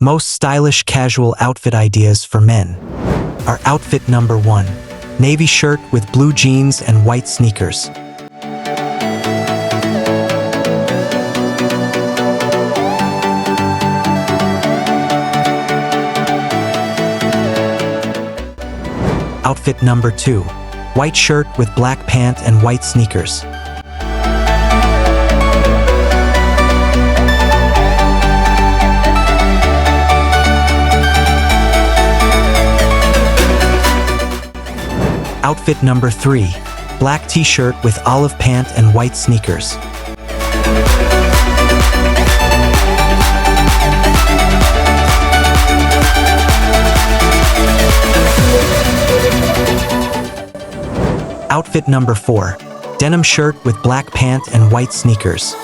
Most stylish casual outfit ideas for men. Our outfit number 1. Navy shirt with blue jeans and white sneakers. Outfit number 2. White shirt with black pant and white sneakers. Outfit number 3. Black t-shirt with olive pant and white sneakers. Outfit number 4. Denim shirt with black pant and white sneakers.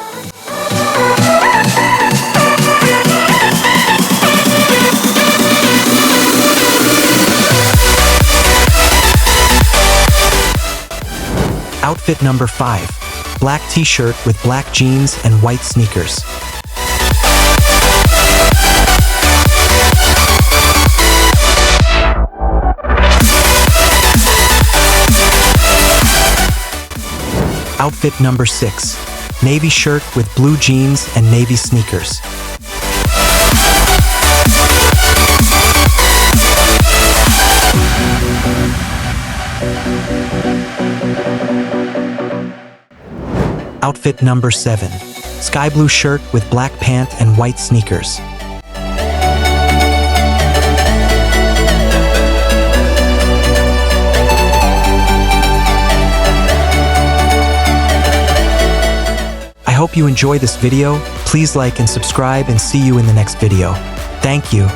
Outfit number 5. Black t-shirt with black jeans and white sneakers. Outfit number 6. Navy shirt with blue jeans and navy sneakers. Outfit number 7. Sky blue shirt with black pant and white sneakers. I hope you enjoy this video. Please like and subscribe and see you in the next video. Thank you.